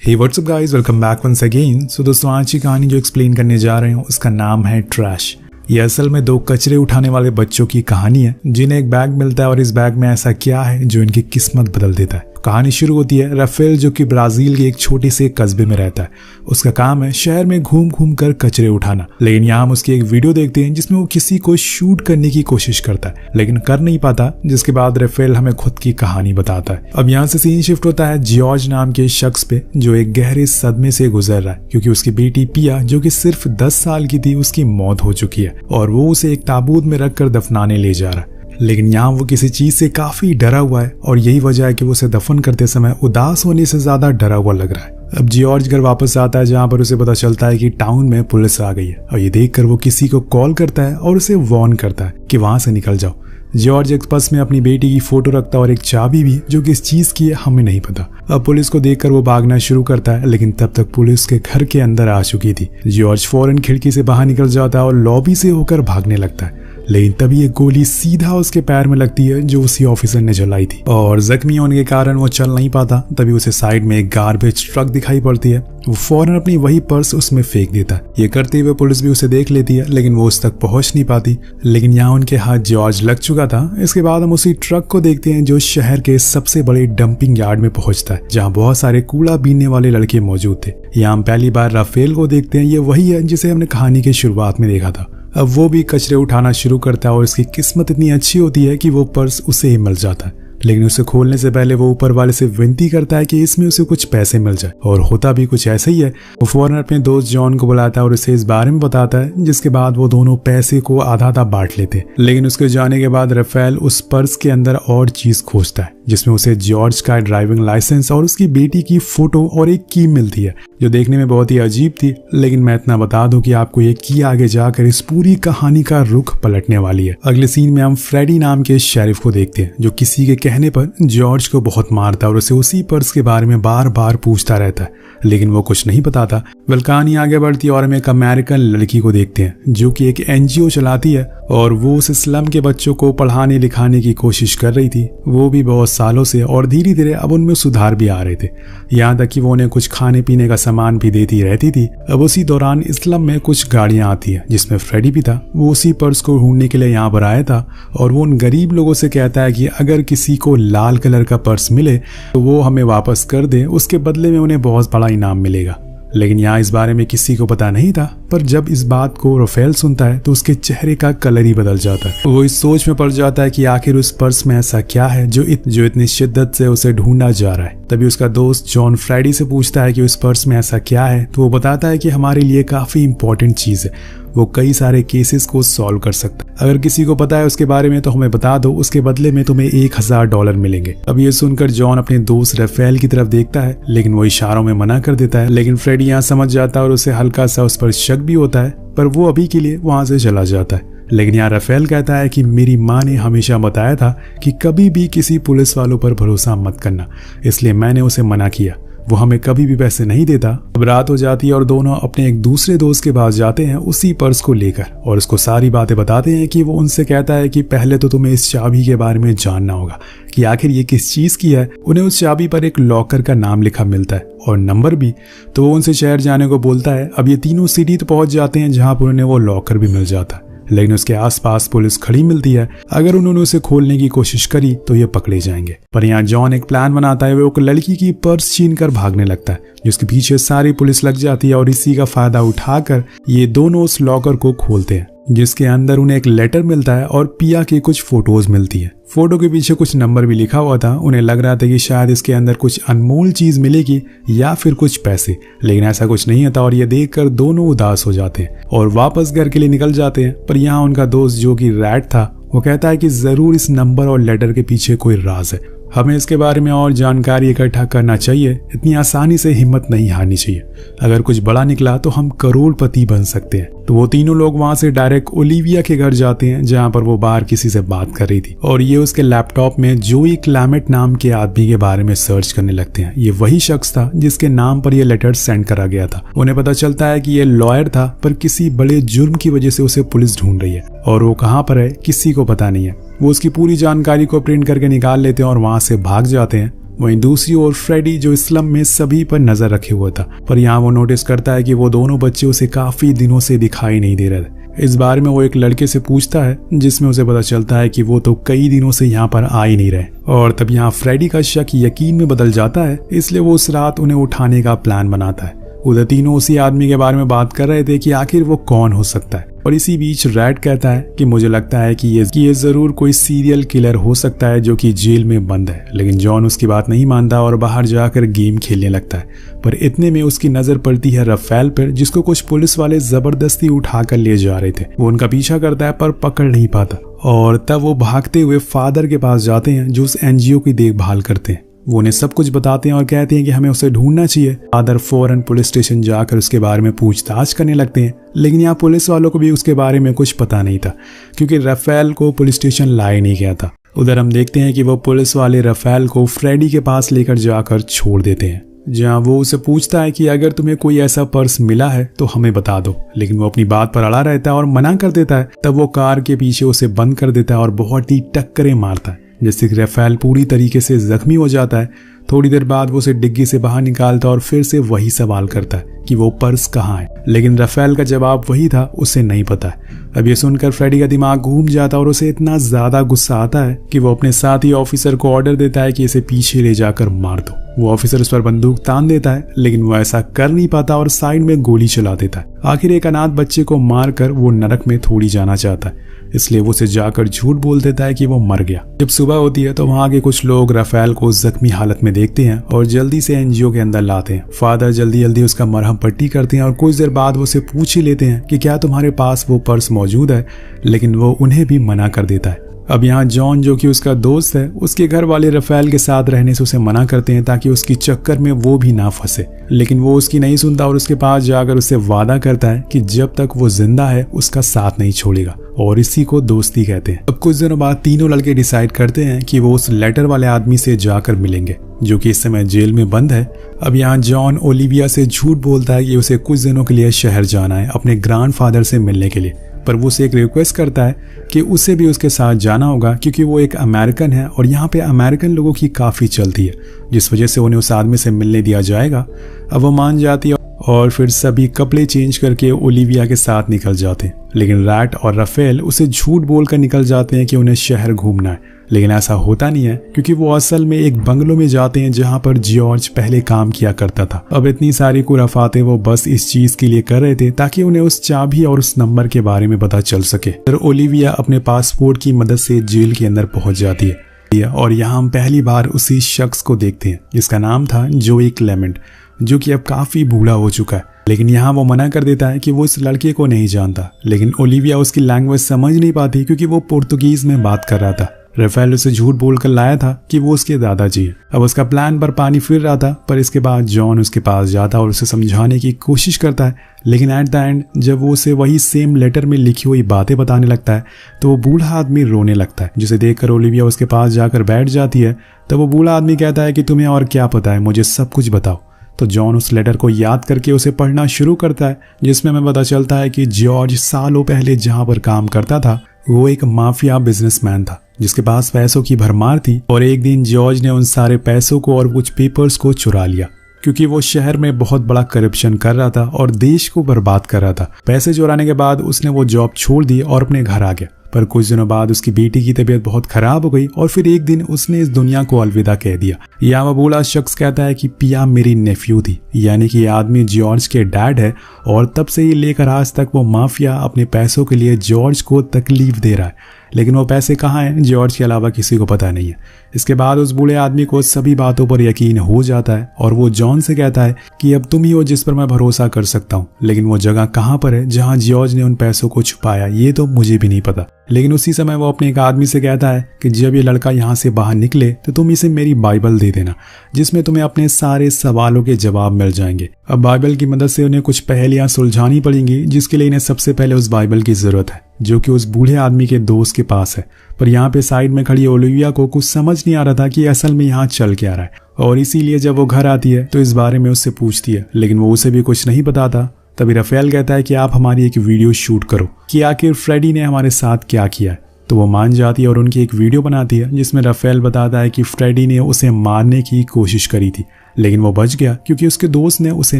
हे what's up guys, welcome back once again. So दोस्तों, आज की कहानी जो एक्सप्लेन करने जा रहे हूँ उसका नाम है ट्रैश। ये असल में दो कचरे उठाने वाले बच्चों की कहानी है जिन्हें एक बैग मिलता है और इस बैग में ऐसा क्या है जो इनकी किस्मत बदल देता है। कहानी शुरू होती है राफेल जो कि ब्राजील के एक छोटे से कस्बे में रहता है। उसका काम है शहर में घूम घूम कर कचरे उठाना। लेकिन यहाँ हम उसकी एक वीडियो देखते हैं जिसमें वो किसी को शूट करने की कोशिश करता है लेकिन कर नहीं पाता, जिसके बाद राफेल हमें खुद की कहानी बताता है। अब यहाँ से सीन शिफ्ट होता है जॉर्ज नाम के शख्स पे जो एक गहरे सदमे से गुजर रहा है क्योंकि उसकी बेटी पिया जो कि सिर्फ 10 साल की थी उसकी मौत हो चुकी है और वो उसे एक ताबूत में रखकर दफनाने ले जा रहा है। लेकिन यहाँ वो किसी चीज से काफी डरा हुआ है और यही वजह है कि वो उसे दफन करते समय उदास होने से ज्यादा डरा हुआ लग रहा है। अब जॉर्ज घर वापस आता है जहाँ पर उसे पता चलता है कि टाउन में पुलिस आ गई है और ये देखकर वो किसी को कॉल करता है और उसे वार्न करता है कि वहां से निकल जाओ। जॉर्ज एक पर्स में अपनी बेटी की फोटो रखता है और एक चाबी भी जो किस चीज की है हमें नहीं पता। अब पुलिस को देखकर वो भागना शुरू करता है लेकिन तब तक पुलिस के घर के अंदर आ चुकी थी। जॉर्ज फौरन खिड़की से बाहर निकल जाता है और लॉबी से होकर भागने लगता है, लेकिन तभी एक गोली सीधा उसके पैर में लगती है जो उसी ऑफिसर ने जलाई थी और जख्मी होने के कारण वो चल नहीं पाता। तभी उसे साइड में एक गार्बेज ट्रक दिखाई पड़ती है। वो फौरन अपनी वही पर्स उसमें फेंक देता है। ये करते हुए पुलिस भी उसे देख लेती है लेकिन वो उस तक पहुंच नहीं पाती। लेकिन यहाँ उनके हाथ जॉर्ज लग चुका था। इसके बाद हम उसी ट्रक को देखते हैं जो शहर के सबसे बड़े डंपिंग यार्ड में पहुंचता है जहाँ बहुत सारे कूड़ा बीनने वाले लड़के मौजूद थे। यहाँ हम पहली बार राफेल को देखते हैं। ये वही है जिसे हमने कहानी के शुरुआत में देखा था। अब वो भी कचरे उठाना शुरू करता है और उसकी किस्मत इतनी अच्छी होती है कि वो पर्स उसे ही मिल जाता है। लेकिन उसे खोलने से पहले वो ऊपर वाले से विनती करता है कि इसमें उसे कुछ पैसे मिल जाए और होता भी कुछ ऐसा ही है। वो फौरन अपने दोस्त जॉन को बुलाता है और उसे इस बारे में बताता है, जिसके बाद वो दोनों पैसे को आधा आधा बांट लेते। लेकिन उसके जाने के बाद राफेल उस पर्स के अंदर और चीज खोजता है जिसमें उसे जॉर्ज का ड्राइविंग लाइसेंस और उसकी बेटी की फोटो और एक की मिलती है जो देखने में बहुत ही अजीब थी। लेकिन मैं इतना बता दूं कि आपको ये की आगे जाकर इस पूरी कहानी का रुख पलटने वाली है। अगले सीन में हम फ्रेडी नाम के शेरिफ को देखते हैं जो किसी के कहने पर जॉर्ज को बहुत मारता और उसे उसी पर्स के बारे में बार बार पूछता रहता है लेकिन वो कुछ नहीं बताता। कहानी आगे बढ़ती है और हम एक अमेरिकन लड़की को देखते हैं जो कि एक एनजीओ चलाती है और वो उस स्लम के बच्चों को पढ़ाने लिखाने की कोशिश कर रही थी, वो भी बहुत सालों से, और धीरे धीरे अब उनमें सुधार भी आ रहे थे। यहाँ तक कि वो उन्हें कुछ खाने पीने का सामान भी देती रहती थी। अब उसी दौरान स्लम में कुछ गाड़ियां आती है जिसमें फ्रेडी भी था। वो उसी पर्स को ढूंढने के लिए यहाँ पर आया था और वो उन गरीब लोगों से कहता है कि अगर किसी को लाल कलर का पर्स मिले तो वो हमें वापस कर दे, उसके बदले में उन्हें बहुत बड़ा इनाम मिलेगा। लेकिन यहाँ इस बारे में किसी को पता नहीं था। पर जब इस बात को राफेल सुनता है तो उसके चेहरे का कलर ही बदल जाता है। वो इस सोच में पड़ जाता है कि आखिर उस पर्स में ऐसा क्या है जो इतनी शिद्दत से उसे ढूंढा जा रहा है। तभी उसका दोस्त जॉन फ्रेडी से पूछता है कि उस पर्स में ऐसा क्या है तो वो बताता है कि हमारे लिए काफी इंपॉर्टेंट चीज है, वो कई सारे केसेस को सॉल्व कर सकता है। अगर किसी को पता है उसके बारे में तो हमें बता दो, उसके बदले में तुम्हें $1000 मिलेंगे। अब ये सुनकर जॉन अपने दोस्त राफेल की तरफ देखता है लेकिन वो इशारों में मना कर देता है। लेकिन फ्रेडी यहाँ समझ जाता है और उसे हल्का सा उस पर शक भी होता है, पर वो अभी के लिए वहां से चला जाता है। लेकिन यहाँ राफेल कहता है कि मेरी माँ ने हमेशा बताया था कि कभी भी किसी पुलिस वालों पर भरोसा मत करना, इसलिए मैंने उसे मना किया। वो हमें कभी भी पैसे नहीं देता। अब रात हो जाती है और दोनों अपने एक दूसरे दोस्त के पास जाते हैं उसी पर्स को लेकर और उसको सारी बातें बताते हैं कि वो उनसे कहता है कि पहले तो तुम्हें इस चाबी के बारे में जानना होगा कि आखिर ये किस चीज की है। उन्हें उस चाबी पर एक लॉकर का नाम लिखा मिलता है और नंबर भी, तो वो उनसे शहर जाने को बोलता है। अब ये तीनों सिटी तो पहुंच जाते हैं जहां पर उन्हें वो लॉकर भी मिल जाता है लेकिन उसके आसपास पुलिस खड़ी मिलती है। अगर उन्होंने उसे खोलने की कोशिश करी तो ये पकड़े जाएंगे। पर यहाँ जॉन एक प्लान बनाता है। वो एक लड़की की पर्स छीन कर भागने लगता है जिसके पीछे सारी पुलिस लग जाती है और इसी का फायदा उठाकर ये दोनों उस लॉकर को खोलते हैं जिसके अंदर उन्हें एक लेटर मिलता है और पिया की कुछ फोटोज मिलती है। फोटो के पीछे कुछ नंबर भी लिखा हुआ था। उन्हें लग रहा था कि शायद इसके अंदर कुछ अनमोल चीज मिलेगी या फिर कुछ पैसे, लेकिन ऐसा कुछ नहीं था और ये देखकर दोनों उदास हो जाते हैं और वापस घर के लिए निकल जाते हैं। पर यहाँ उनका दोस्त जो कि रैट था वो कहता है कि जरूर इस नंबर और लेटर के पीछे कोई राज है, हमें इसके बारे में और जानकारी इकट्ठा करना चाहिए। इतनी आसानी से हिम्मत नहीं हारनी चाहिए, अगर कुछ बड़ा निकला तो हम करोड़पति बन सकते हैं। तो वो तीनों लोग वहां से डायरेक्ट ओलिविया के घर जाते हैं जहां पर वो बाहर किसी से बात कर रही थी और ये उसके लैपटॉप में जोई क्लैमेट नाम के आदमी के बारे में सर्च करने लगते हैं। ये वही शख्स था जिसके नाम पर यह लेटर सेंड करा गया था। उन्हें पता चलता है कि ये लॉयर था पर किसी बड़े जुर्म की वजह से उसे पुलिस ढूंढ रही है और वो कहाँ पर है किसी को पता नहीं है। वो उसकी पूरी जानकारी को प्रिंट करके निकाल लेते हैं और वहां से भाग जाते हैं। वहीं दूसरी ओर फ्रेडी जो स्लम में सभी पर नजर रखे हुआ था, पर यहाँ वो नोटिस करता है कि वो दोनों बच्चे उसे काफी दिनों से दिखाई नहीं दे रहे थे। इस बारे में वो एक लड़के से पूछता है, जिसमें उसे पता चलता है कि वो तो कई दिनों से यहाँ पर आ ही नहीं रहे। और तब यहाँ फ्रेडी का शक यकीन में बदल जाता है, इसलिए वो उस रात उन्हें उठाने का प्लान बनाता है। उधर तीनों उसी आदमी के बारे में बात कर रहे थे कि आखिर वो कौन हो सकता है। और इसी बीच रैट कहता है कि मुझे लगता है कि ये जरूर कोई सीरियल किलर हो सकता है जो कि जेल में बंद है। लेकिन जॉन उसकी बात नहीं मानता और बाहर जाकर गेम खेलने लगता है। पर इतने में उसकी नजर पड़ती है रफेल पर, जिसको कुछ पुलिस वाले जबरदस्ती उठाकर ले जा रहे थे। वो उनका पीछा करता है पर पकड़ नहीं पाता और तब वो भागते हुए फादर के पास जाते हैं जो उस एनजीओ की देखभाल करते हैं। वो उन्हें सब कुछ बताते हैं और कहते हैं कि हमें उसे ढूंढना चाहिए। फादर फौरन पुलिस स्टेशन जाकर उसके बारे में पूछताछ करने लगते हैं, लेकिन यहाँ पुलिस वालों को भी उसके बारे में कुछ पता नहीं था, क्योंकि रफेल को पुलिस स्टेशन लाया नहीं गया था। उधर हम देखते हैं कि वो पुलिस वाले रफेल को फ्रेडी के पास लेकर जाकर छोड़ देते हैं, जहाँ वो उसे पूछता है कि अगर तुम्हें कोई ऐसा पर्स मिला है तो हमें बता दो। लेकिन वो अपनी बात पर अड़ा रहता है और मना कर देता है। तब वो कार के पीछे उसे बंद कर देता है और बहुत ही टक्करें मारता है, जिससे कि रफेल पूरी तरीके से जख्मी हो जाता है। थोड़ी देर बाद वो उसे डिग्गी से बाहर निकालता है और फिर से वही सवाल करता है कि वो पर्स कहाँ है। लेकिन रफेल का जवाब वही था, उसे नहीं पता है। अब ये सुनकर फ्रेडी का दिमाग घूम जाता है और उसे इतना ज्यादा गुस्सा आता है कि वो अपने साथी ऑफिसर को ऑर्डर देता है कि इसे पीछे ले जाकर मार दो। वो ऑफिसर उस पर बंदूक तान देता है, लेकिन वो ऐसा कर नहीं पाता और साइड में गोली चला देता है। आखिर एक अनाथ बच्चे को मारकर वो नरक में थोड़ी जाना चाहता है, इसलिए वो उसे जाकर झूठ बोल देता है कि वो मर गया। जब सुबह होती है तो वहाँ के कुछ लोग रफेल को जख्मी हालत में देखते हैं और जल्दी से एनजीओ के अंदर लाते हैं। फादर जल्दी जल्दी उसका मरहम पट्टी करते हैं और कुछ देर बाद वो उसे पूछ ही लेते हैं कि क्या तुम्हारे पास वो पर्स मौजूद है, लेकिन वो उन्हें भी मना कर देता है। अब यहाँ जॉन जो कि उसका दोस्त है, उसके घर वाले रफेल के साथ रहने से उसे मना करते हैं ताकि उसकी चक्कर में वो भी ना फंसे, लेकिन वो उसकी नहीं सुनता और उसके पास जाकर उससे वादा करता है कि जब तक वो जिंदा है उसका साथ नहीं छोड़ेगा, और इसी को दोस्ती कहते हैं। अब कुछ दिनों बाद तीनों लड़के डिसाइड करते हैं कि वो उस लेटर वाले आदमी से जाकर मिलेंगे जो कि इस समय जेल में बंद है। अब यहाँ जॉन ओलिविया से झूठ बोलता है कि उसे कुछ दिनों के लिए शहर जाना है अपने ग्रैंडफादर से मिलने के लिए, पर वो उसे एक रिक्वेस्ट करता है कि उसे भी उसके साथ जाना होगा क्योंकि वो एक अमेरिकन है और यहाँ पे अमेरिकन लोगों की काफ़ी चलती है, जिस वजह से उन्हें उस आदमी से मिलने दिया जाएगा। अब वो मान जाती है और फिर सभी कपड़े चेंज करके ओलिविया के साथ निकल जाते हैं। लेकिन रैट और रफेल उसे झूठ बोलकर निकल जाते हैं कि उन्हें शहर घूमना है, लेकिन ऐसा होता नहीं है क्योंकि वो असल में एक बंगलों में जाते हैं जहां पर जॉर्ज पहले काम किया करता था। अब इतनी सारी खुराफातें वो बस इस चीज के लिए कर रहे थे ताकि उन्हें उस चाबी और उस नंबर के बारे में पता चल सके। फिर ओलिविया अपने पासपोर्ट की मदद से जेल के अंदर पहुंच जाती है और यहाँ हम पहली बार उसी शख्स को देखते हैं जिसका नाम था जोई क्लेमेंट, जो कि अब काफी बूढ़ा हो चुका है। लेकिन यहाँ वो मना कर देता है कि वो इस लड़के को नहीं जानता, लेकिन ओलिविया उसकी लैंग्वेज समझ नहीं पाती क्योंकि वो पुर्तगीज में बात कर रहा था। रफेल उसे झूठ बोलकर लाया था कि वो उसके दादाजी है। अब उसका प्लान पर पानी फिर रहा था, पर इसके बाद जॉन उसके पास जाता और उसे समझाने की कोशिश करता है, लेकिन एट द एंड जब वो उसे वही सेम लेटर में लिखी हुई बातें बताने लगता है तो वो बूढ़ा आदमी रोने लगता है, जिसे देखकर ओलिविया उसके पास जाकर बैठ जाती है। तब वो बूढ़ा आदमी कहता है कि तुम्हें और क्या पता है, मुझे सब कुछ बताओ। तो जॉन उस लेटर को याद करके उसे पढ़ना शुरू करता है, जिसमें हमें पता चलता है कि जॉर्ज सालों पहले जहां पर काम करता था वो एक माफिया बिजनेसमैन था जिसके पास पैसों की भरमार थी, और एक दिन जॉर्ज ने उन सारे पैसों को और कुछ पेपर्स को चुरा लिया क्योंकि वो शहर में बहुत बड़ा करप्शन कर रहा था और देश को बर्बाद कर रहा था। पैसे चुराने के बाद उसने वो जॉब छोड़ दी और अपने घर आ गया, पर कुछ दिनों बाद उसकी बेटी की तबीयत बहुत खराब हो गई और फिर एक दिन उसने इस दुनिया को अलविदा कह दिया। यह वो बूढ़ा शख्स कहता है कि पिया मेरी नेफ्यू थी, यानी कि ये आदमी जॉर्ज के डैड है, और तब से ही लेकर आज तक वो माफिया अपने पैसों के लिए जॉर्ज को तकलीफ दे रहा है, लेकिन वो पैसे कहाँ हैं जॉर्ज के अलावा किसी को पता नहीं है। इसके बाद उस बूढ़े आदमी को सभी बातों पर यकीन हो जाता है और वो जॉन से कहता है कि अब तुम ही हो जिस पर मैं भरोसा कर सकता हूँ, लेकिन वो जगह कहाँ पर है जहाँ जॉर्ज ने उन पैसों को छुपाया ये तो मुझे भी नहीं पता। लेकिन उसी समय वो अपने एक आदमी से कहता है कि जब ये लड़का यहाँ से बाहर निकले तो तुम इसे मेरी बाइबल दे देना, जिसमें तुम्हें अपने सारे सवालों के जवाब मिल जाएंगे। अब बाइबल की मदद से उन्हें कुछ पहेलियां सुलझानी पड़ेंगी, जिसके लिए इन्हें सबसे पहले उस बाइबल की जरूरत है जो कि उस बूढ़े आदमी के दोस्त के पास है। पर यहाँ पे साइड में खड़ी ओलिविया को कुछ समझ नहीं आ रहा था कि असल में यहाँ चल क्या रहा है, और इसीलिए जब वो घर आती है तो इस बारे में उससे पूछती है, लेकिन वो उसे भी कुछ नहीं बताता। तभी रफेल कहता है कि आप हमारी एक वीडियो शूट करो कि आखिर फ्रेडी ने हमारे साथ क्या किया है। तो वो मान जाती है और उनकी एक वीडियो बनाती है जिसमें राफेल बताता है कि फ्रेडी ने उसे मारने की कोशिश करी थी, लेकिन वो बच गया क्योंकि उसके दोस्त ने उसे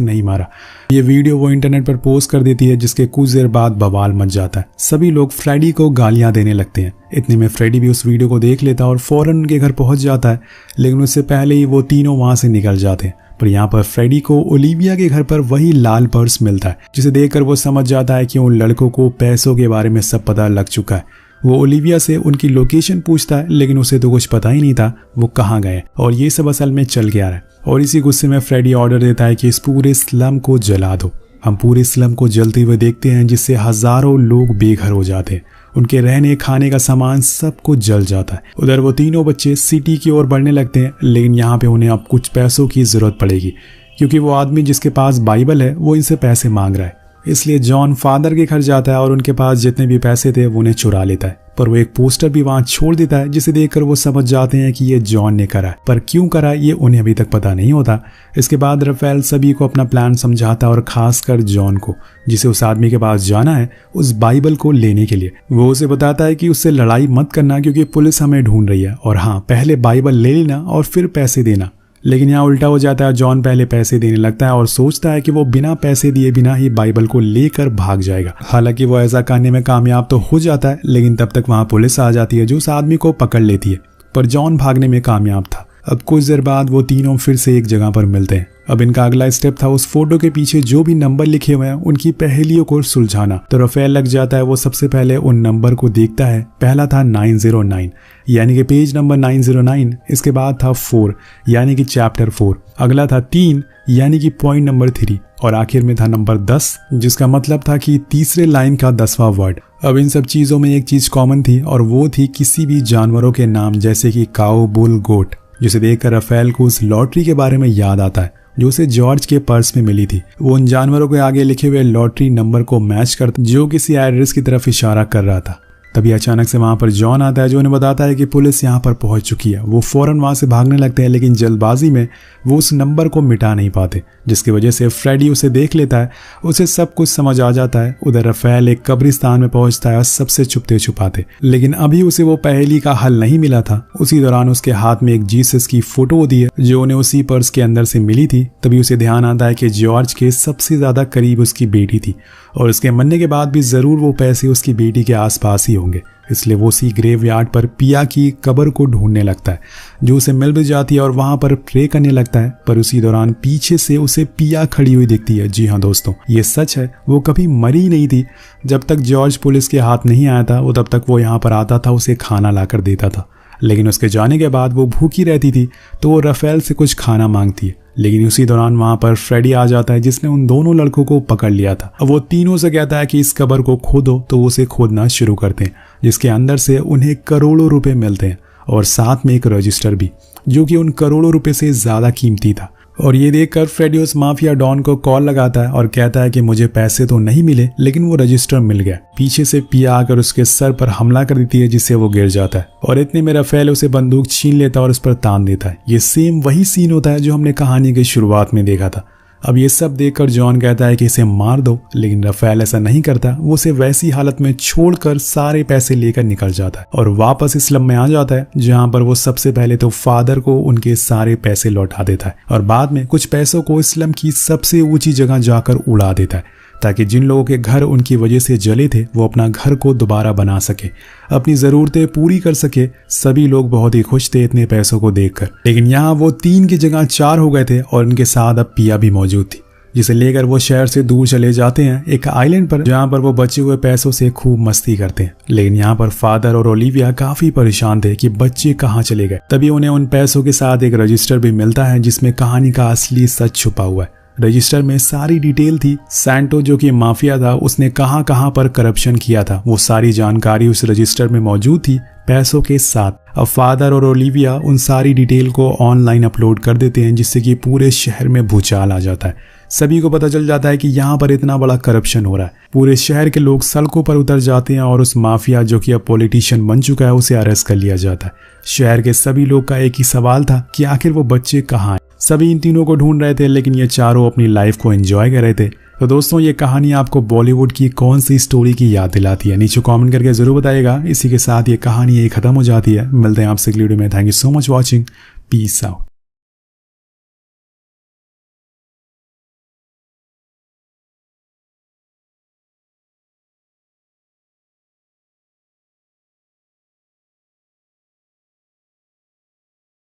नहीं मारा। ये वीडियो वो इंटरनेट पर पोस्ट कर देती है, जिसके कुछ देर बाद बवाल मच जाता है। सभी लोग फ्रेडी को गालियां देने लगते हैं। इतने में फ्रेडी भी उस वीडियो को देख लेता है और फौरन उनके घर पहुंच जाता है, लेकिन उससे पहले ही वो तीनों वहां से निकल जाते हैं। पर यहाँ पर फ्रेडी को ओलिविया के घर पर वही लाल पर्स मिलता है, जिसे देखकर वो समझ जाता है कि उन लड़कों को पैसों के बारे में सब पता लग चुका है। वो ओलिविया से उनकी लोकेशन पूछता है, लेकिन उसे तो कुछ पता ही नहीं था वो कहाँ गए और ये सब असल में चल गया है। और इसी गुस्से में फ्रेडी ऑर्डर देता है कि इस पूरे स्लम को जला दो। हम पूरे स्लम को जलते हुए देखते हैं, जिससे हजारों लोग बेघर हो जाते हैं। उनके रहने खाने का सामान सब कुछ जल जाता है। उधर वो तीनों बच्चे सिटी की ओर बढ़ने लगते हैं, लेकिन यहाँ पे उन्हें अब कुछ पैसों की जरूरत पड़ेगी, क्योंकि वो आदमी जिसके पास बाइबल है वो इनसे पैसे मांग रहा है। इसलिए जॉन फादर के घर जाता है और उनके पास जितने भी पैसे थे वो उन्हें चुरा लेता है। पर वो एक पोस्टर भी वहां छोड़ देता है, जिसे देखकर वो समझ जाते हैं कि ये जॉन ने करा है, पर क्यों करा ये उन्हें अभी तक पता नहीं होता। इसके बाद राफेल सभी को अपना प्लान समझाता है और खासकर जॉन को, जिसे उस आदमी के पास जाना है उस बाइबल को लेने के लिए। वो उसे बताता है कि उससे लड़ाई मत करना, क्योंकि पुलिस हमें ढूंढ रही है, और हाँ, पहले बाइबल ले लेना और फिर पैसे देना। लेकिन यहाँ उल्टा हो जाता है। जॉन पहले पैसे देने लगता है और सोचता है कि वो बिना पैसे दिए बिना ही बाइबल को लेकर भाग जाएगा। हालांकि वो ऐसा करने में कामयाब तो हो जाता है, लेकिन तब तक वहां पुलिस आ जाती है जो उस आदमी को पकड़ लेती है। पर जॉन भागने में कामयाब था। अब कुछ देर बाद वो तीनों फिर से एक जगह पर मिलते हैं। अब इनका अगला स्टेप था उस फोटो के पीछे जो भी नंबर लिखे हुए हैं उनकी पहेलियों को सुलझाना। तो राफेल लग जाता है। वो सबसे पहले उन नंबर को देखता है। पहला था 909, यानी कि पेज नंबर 909। इसके बाद था 4, यानी कि चैप्टर 4। अगला था 3, यानी कि पॉइंट नंबर 3, और आखिर में था नंबर 10, जिसका मतलब था कि तीसरे लाइन का 10वां वर्ड। अब इन सब चीजों में एक चीज कॉमन थी, और वो थी किसी भी जानवरों के नाम, जैसे कि काऊ, बुल, गोट, जिसे देखकर राफेल को उस लॉटरी के बारे में याद आता है जो उसे जॉर्ज के पर्स में मिली थी। वो उन जानवरों के आगे लिखे हुए लॉटरी नंबर को मैच करता जो किसी एड्रेस की तरफ इशारा कर रहा था। तभी अचानक से वहां पर जॉन आता है जो उन्हें बताता है कि पुलिस यहां पर पहुंच चुकी है। वो फौरन वहां से भागने लगते हैं, लेकिन जल्दबाजी में वो उस नंबर को मिटा नहीं पाते, जिसकी वजह से फ्रेडी उसे देख लेता है। उसे सब कुछ समझ आ जाता है। उधर राफेल एक कब्रिस्तान में पहुंचता है सबसे छुपते छुपाते, लेकिन अभी उसे वो पहेली का हल नहीं मिला था। उसी दौरान उसके हाथ में एक जीसस की फोटो होती है जो उन्हें उसी पर्स के अंदर से मिली थी। तभी उसे ध्यान आता है कि जॉर्ज के सबसे ज्यादा करीब उसकी बेटी थी, और उसके मरने के बाद भी जरूर वो पैसे उसकी बेटी के आसपास ही होंगे। इसलिए वो उसी ग्रेवयार्ड पर पिया की कब्र को ढूंढने लगता है, जो उसे मिल भी जाती है और वहां पर प्रे करने लगता है। पर उसी दौरान पीछे से उसे पिया खड़ी हुई दिखती है। जी हाँ दोस्तों, ये सच है, वो कभी मरी नहीं थी। जब तक जॉर्ज पुलिस के हाथ नहीं आया था वो तब तक वो यहाँ पर आता था, उसे खाना लाकर देता था। लेकिन उसके जाने के बाद वो भूखी रहती थी, तो वो राफेल से कुछ खाना मांगती है। लेकिन उसी दौरान वहां पर फ्रेडी आ जाता है जिसने उन दोनों लड़कों को पकड़ लिया था। अब वो तीनों से कहता है कि इस कब्र को खोदो, तो वो उसे खोदना शुरू करते हैं, जिसके अंदर से उन्हें करोड़ों रुपए मिलते हैं, और साथ में एक रजिस्टर भी, जो कि उन करोड़ों रुपए से ज्यादा कीमती था। और ये देखकर फ्रेडी उस माफिया डॉन को कॉल लगाता है और कहता है कि मुझे पैसे तो नहीं मिले, लेकिन वो रजिस्टर मिल गया। पीछे से पिया आकर उसके सर पर हमला कर देती है, जिससे वो गिर जाता है, और इतने में राफेल उसे बंदूक छीन लेता है और उस पर तान देता है। ये सेम वही सीन होता है जो हमने कहानी की शुरुआत में देखा था। अब ये सब देखकर जॉन कहता है कि इसे मार दो, लेकिन राफेल ऐसा नहीं करता। वो उसे वैसी हालत में छोड़कर सारे पैसे लेकर निकल जाता है और वापस इस्लाम में आ जाता है, जहां पर वो सबसे पहले तो फादर को उनके सारे पैसे लौटा देता है, और बाद में कुछ पैसों को इस्लाम की सबसे ऊंची जगह जाकर उड़ा देता है, ताकि जिन लोगों के घर उनकी वजह से जले थे वो अपना घर को दोबारा बना सके, अपनी जरूरतें पूरी कर सके। सभी लोग बहुत ही खुश थे इतने पैसों को देखकर। लेकिन यहाँ वो 3 की जगह 4 हो गए थे, और इनके साथ अब पिया भी मौजूद थी, जिसे लेकर वो शहर से दूर चले जाते हैं एक आइलैंड पर, जहाँ पर वो बचे हुए पैसों से खूब मस्ती करते हैं। लेकिन यहाँ पर फादर और ओलिविया काफी परेशान थे कि बच्चे कहाँ चले गए। तभी उन्हें उन पैसों के साथ एक रजिस्टर भी मिलता है, जिसमें कहानी का असली सच छुपा हुआ है। रजिस्टर में सारी डिटेल थी। सैंटो जो कि माफिया था, उसने कहां कहां पर करप्शन किया था, वो सारी जानकारी उस रजिस्टर में मौजूद थी पैसों के साथ। अब फादर और ओलिविया उन सारी डिटेल को ऑनलाइन अपलोड कर देते हैं, जिससे कि पूरे शहर में भूचाल आ जाता है। सभी को पता चल जाता है कि यहाँ पर इतना बड़ा करप्शन हो रहा है। पूरे शहर के लोग सड़कों पर उतर जाते हैं, और उस माफिया जो कि अब पॉलिटिशियन बन चुका है उसे अरेस्ट कर लिया जाता है। शहर के सभी लोग का एक ही सवाल था कि आखिर वो बच्चे कहाँ हैं। सभी इन तीनों को ढूंढ रहे थे, लेकिन ये चारों अपनी लाइफ को एंजॉय कर रहे थे। तो दोस्तों ये कहानी आपको बॉलीवुड की कौन सी स्टोरी की याद दिलाती है, नीचे कमेंट करके जरूर बताइएगा। इसी के साथ ये कहानी यही खत्म हो जाती है। मिलते हैं आपसे अगली वीडियो में। Thank you so much watching. Peace out.